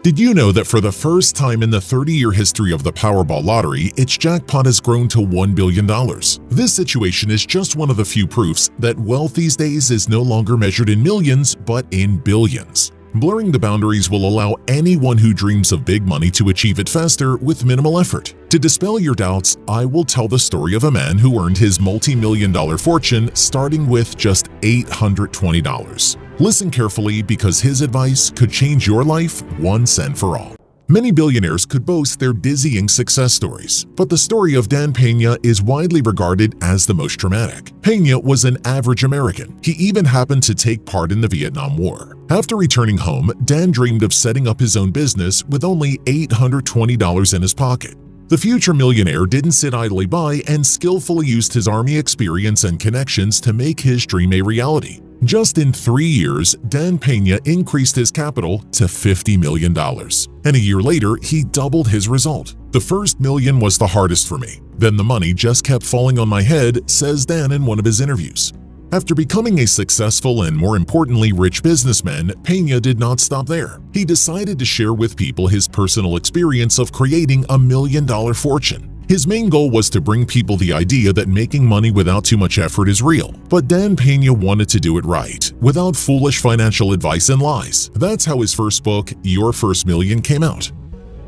Did you know that for the first time in the 30-year history of the Powerball lottery, its jackpot has grown to $1 billion? This situation is just one of the few proofs that wealth these days is no longer measured in millions, but in billions. Blurring the boundaries will allow anyone who dreams of big money to achieve it faster with minimal effort. To dispel your doubts, I will tell the story of a man who earned his multi-million-dollar fortune starting with just $820. Listen carefully because his advice could change your life once and for all. Many billionaires could boast their dizzying success stories, but the story of Dan Peña is widely regarded as the most dramatic. Peña was an average American. He even happened to take part in the Vietnam War. After returning home, Dan dreamed of setting up his own business with only $820 in his pocket. The future millionaire didn't sit idly by and skillfully used his army experience and connections to make his dream a reality. Just in 3 years, Dan Peña increased his capital to $50 million. And a year later, he doubled his result. The first million was the hardest for me. Then the money just kept falling on my head, says Dan in one of his interviews. After becoming a successful and, more importantly, rich businessman, Peña did not stop there. He decided to share with people his personal experience of creating a $1 million fortune. His main goal was to bring people the idea that making money without too much effort is real. But Dan Peña wanted to do it right, without foolish financial advice and lies. That's how his first book, Your First Million, came out.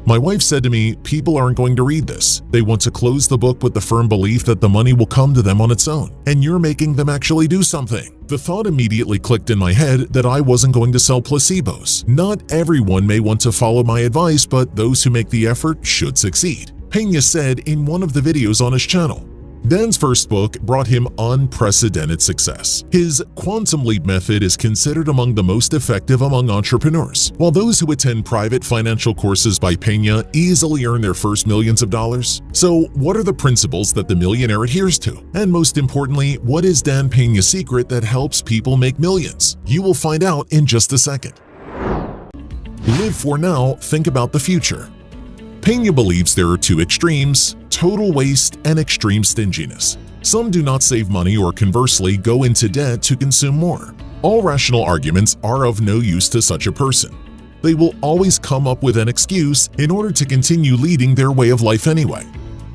My wife said to me, "People aren't going to read this. They want to close the book with the firm belief that the money will come to them on its own, and you're making them actually do something." The thought immediately clicked in my head that I wasn't going to sell placebos. Not everyone may want to follow my advice, but those who make the effort should succeed, Peña said in one of the videos on his channel. Dan's first book brought him unprecedented success. His Quantum Leap method is considered among the most effective among entrepreneurs. While those who attend private financial courses by Peña easily earn their first millions of dollars. So what are the principles that the millionaire adheres to? And most importantly, what is Dan Peña's secret that helps people make millions? You will find out in just a second. Live for now, think about the future. Peña believes there are two extremes: total waste and extreme stinginess. Some do not save money or conversely go into debt to consume more. All rational arguments are of no use to such a person. They will always come up with an excuse in order to continue leading their way of life anyway.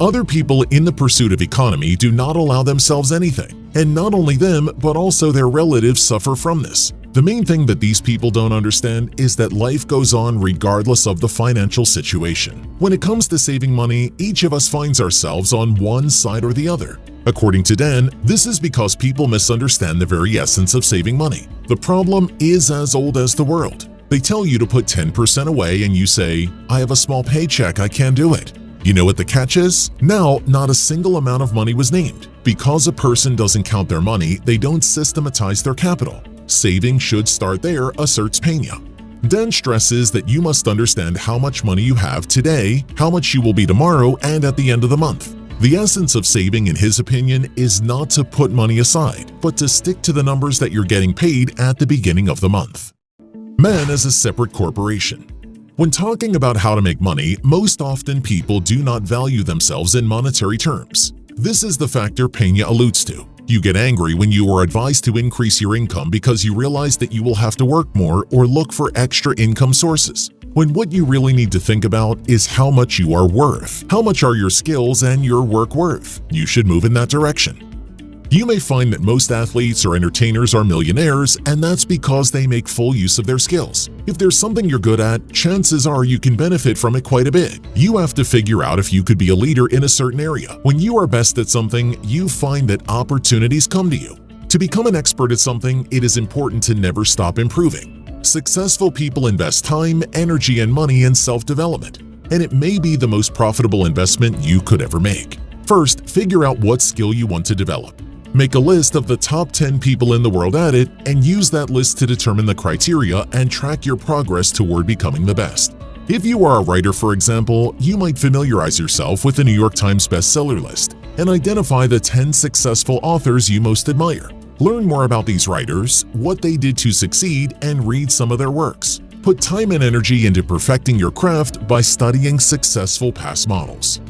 Other people in the pursuit of economy do not allow themselves anything, and not only them but also their relatives suffer from this. The main thing that these people don't understand is that life goes on regardless of the financial situation. When it comes to saving money, each of us finds ourselves on one side or the other. According to Dan, this is because people misunderstand the very essence of saving money. The problem is as old as the world. They tell you to put 10% away and you say, "I have a small paycheck, I can't do it." You know what the catch is? Now, not a single amount of money was named. Because a person doesn't count their money, they don't systematize their capital. Saving should start there, asserts Peña. Dan stresses that you must understand how much money you have today, how much you will be tomorrow, and at the end of the month. The essence of saving, in his opinion, is not to put money aside, but to stick to the numbers that you're getting paid at the beginning of the month. Man as a separate corporation. When talking about how to make money, most often people do not value themselves in monetary terms. This is the factor Peña alludes to. You get angry when you are advised to increase your income because you realize that you will have to work more or look for extra income sources, when what you really need to think about is how much you are worth. How much are your skills and your work worth? You should move in that direction. You may find that most athletes or entertainers are millionaires, and that's because they make full use of their skills. If there's something you're good at, chances are you can benefit from it quite a bit. You have to figure out if you could be a leader in a certain area. When you are best at something, you find that opportunities come to you. To become an expert at something, it is important to never stop improving. Successful people invest time, energy, and money in self-development, and it may be the most profitable investment you could ever make. First, figure out what skill you want to develop. Make a list of the top 10 people in the world at it and use that list to determine the criteria and track your progress toward becoming the best. If you are a writer, for example, you might familiarize yourself with the New York Times bestseller list and identify the 10 successful authors you most admire. Learn more about these writers, what they did to succeed, and read some of their works. Put time and energy into perfecting your craft by studying successful past models.